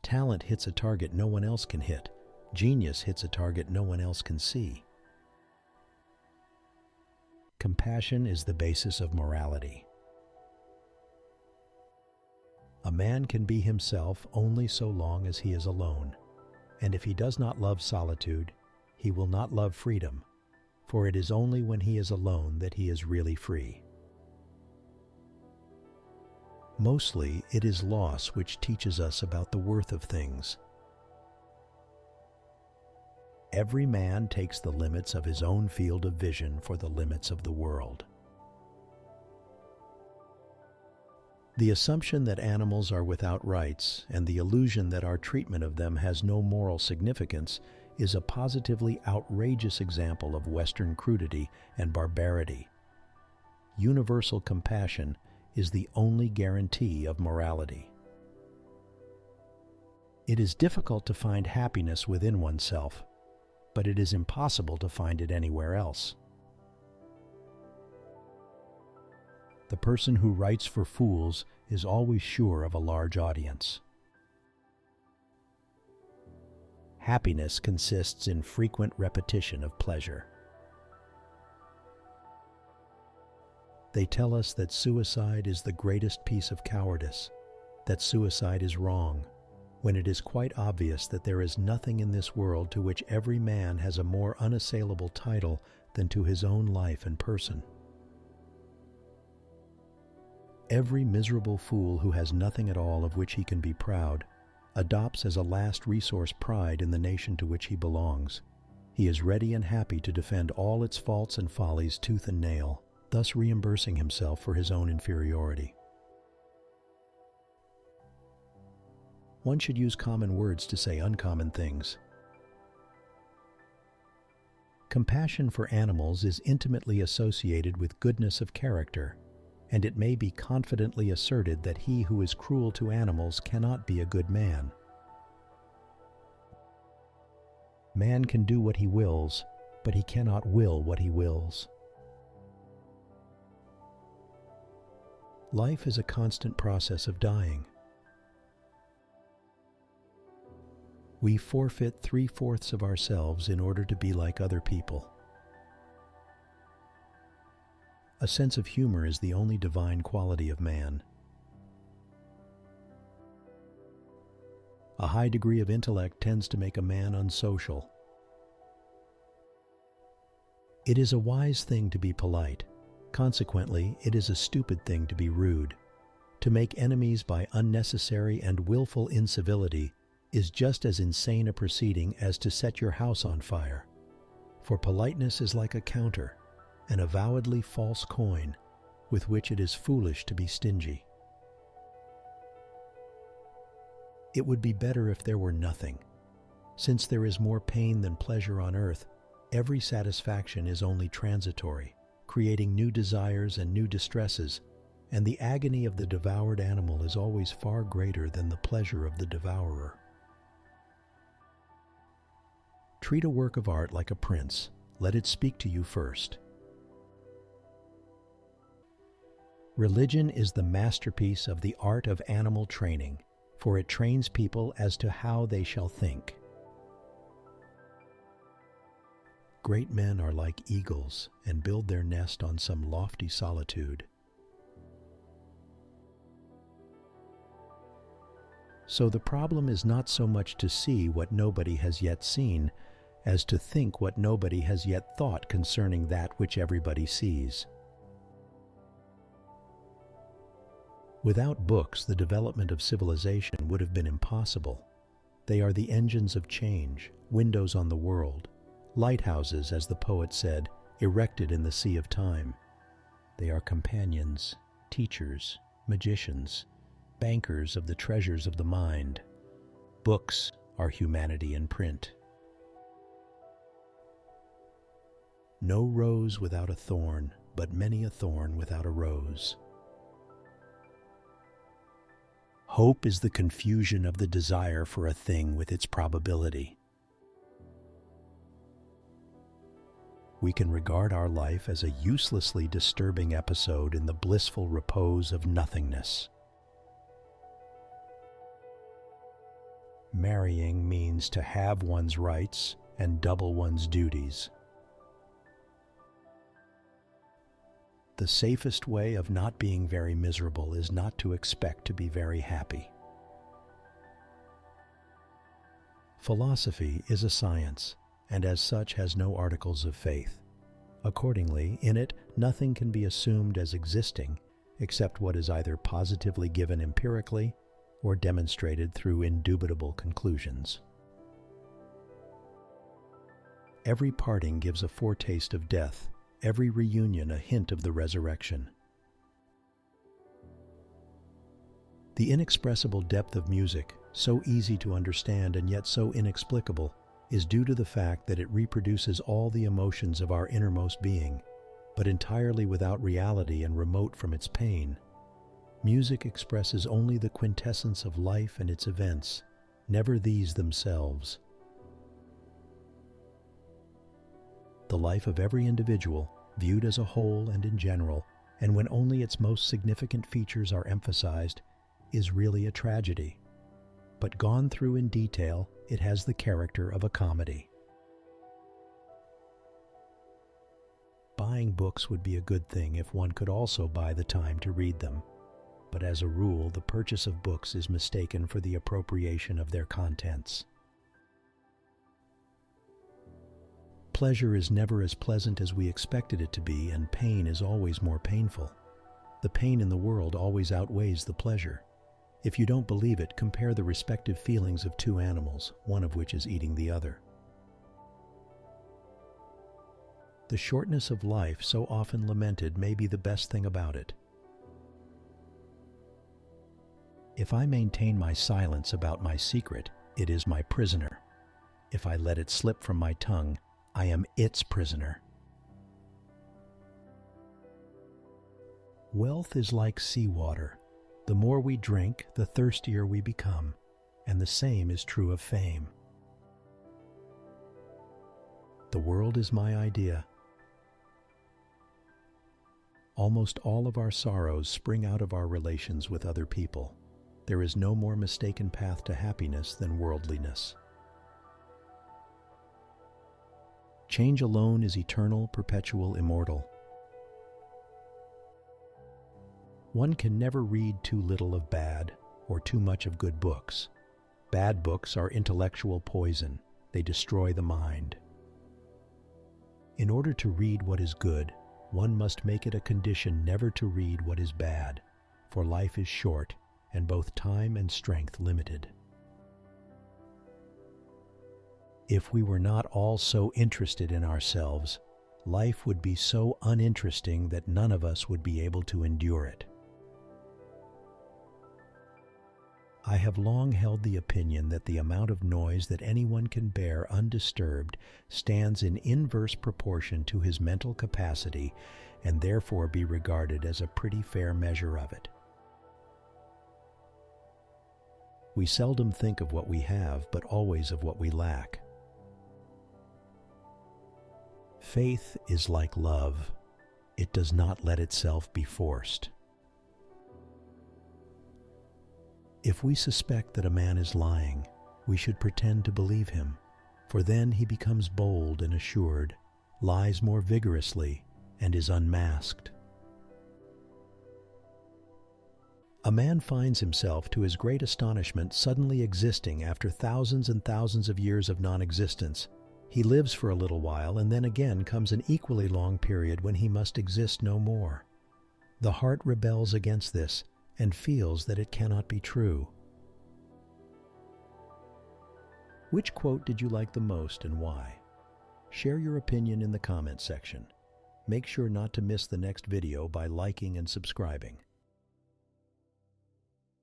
Talent hits a target no one else can hit. Genius hits a target no one else can see. Compassion is the basis of morality. A man can be himself only so long as he is alone, and if he does not love solitude, he will not love freedom, for it is only when he is alone that he is really free. Mostly, it is loss which teaches us about the worth of things. Every man takes the limits of his own field of vision for the limits of the world. The assumption that animals are without rights and the illusion that our treatment of them has no moral significance is a positively outrageous example of Western crudity and barbarity. Universal compassion is the only guarantee of morality. It is difficult to find happiness within oneself, but it is impossible to find it anywhere else. The person who writes for fools is always sure of a large audience. Happiness consists in frequent repetition of pleasure. They tell us that suicide is the greatest piece of cowardice, that suicide is wrong, when it is quite obvious that there is nothing in this world to which every man has a more unassailable title than to his own life and person. Every miserable fool who has nothing at all of which he can be proud adopts as a last resource pride in the nation to which he belongs. He is ready and happy to defend all its faults and follies tooth and nail, thus reimbursing himself for his own inferiority. One should use common words to say uncommon things. Compassion for animals is intimately associated with goodness of character, and it may be confidently asserted that he who is cruel to animals cannot be a good man. Man can do what he wills, but he cannot will what he wills. Life is a constant process of dying. We forfeit 3/4 of ourselves in order to be like other people. A sense of humor is the only divine quality of man. A high degree of intellect tends to make a man unsocial. It is a wise thing to be polite. Consequently, it is a stupid thing to be rude. To make enemies by unnecessary and willful incivility is just as insane a proceeding as to set your house on fire. For politeness is like a counter, an avowedly false coin, with which it is foolish to be stingy. It would be better if there were nothing. Since there is more pain than pleasure on earth, every satisfaction is only transitory, creating new desires and new distresses, and the agony of the devoured animal is always far greater than the pleasure of the devourer. Treat a work of art like a prince. Let it speak to you first. Religion is the masterpiece of the art of animal training, for it trains people as to how they shall think. Great men are like eagles and build their nest on some lofty solitude. So the problem is not so much to see what nobody has yet seen, as to think what nobody has yet thought concerning that which everybody sees. Without books, the development of civilization would have been impossible. They are the engines of change, windows on the world, lighthouses, as the poet said, erected in the sea of time. They are companions, teachers, magicians, bankers of the treasures of the mind. Books are humanity in print. No rose without a thorn, but many a thorn without a rose. Hope is the confusion of the desire for a thing with its probability. We can regard our life as a uselessly disturbing episode in the blissful repose of nothingness. Marrying means to have one's rights and double one's duties. The safest way of not being very miserable is not to expect to be very happy. Philosophy is a science, and as such has no articles of faith. Accordingly, in it, nothing can be assumed as existing except what is either positively given empirically or demonstrated through indubitable conclusions. Every parting gives a foretaste of death, every reunion a hint of the resurrection. The inexpressible depth of music, so easy to understand and yet so inexplicable, is due to the fact that it reproduces all the emotions of our innermost being, but entirely without reality and remote from its pain. Music expresses only the quintessence of life and its events, never these themselves. The life of every individual, viewed as a whole and in general, and when only its most significant features are emphasized, is really a tragedy. But gone through in detail, it has the character of a comedy. Buying books would be a good thing if one could also buy the time to read them. But as a rule, the purchase of books is mistaken for the appropriation of their contents. Pleasure is never as pleasant as we expected it to be, and pain is always more painful. The pain in the world always outweighs the pleasure. If you don't believe it, compare the respective feelings of two animals, one of which is eating the other. The shortness of life, so often lamented, may be the best thing about it. If I maintain my silence about my secret, it is my prisoner. If I let it slip from my tongue, I am its prisoner. Wealth is like seawater. The more we drink, the thirstier we become, and the same is true of fame. The world is my idea. Almost all of our sorrows spring out of our relations with other people. There is no more mistaken path to happiness than worldliness. Change alone is eternal, perpetual, immortal. One can never read too little of bad or too much of good books. Bad books are intellectual poison. They destroy the mind. In order to read what is good, one must make it a condition never to read what is bad, for life is short and both time and strength limited. If we were not all so interested in ourselves, life would be so uninteresting that none of us would be able to endure it. I have long held the opinion that the amount of noise that anyone can bear undisturbed stands in inverse proportion to his mental capacity and therefore be regarded as a pretty fair measure of it. We seldom think of what we have, but always of what we lack. Faith is like love. It does not let itself be forced. If we suspect that a man is lying, we should pretend to believe him, for then he becomes bold and assured, lies more vigorously, and is unmasked. A man finds himself, to his great astonishment, suddenly existing after thousands and thousands of years of non-existence. He lives for a little while, and then again comes an equally long period when he must exist no more. The heart rebels against this, and feels that it cannot be true. Which quote did you like the most and why? Share your opinion in the comment section. Make sure not to miss the next video by liking and subscribing.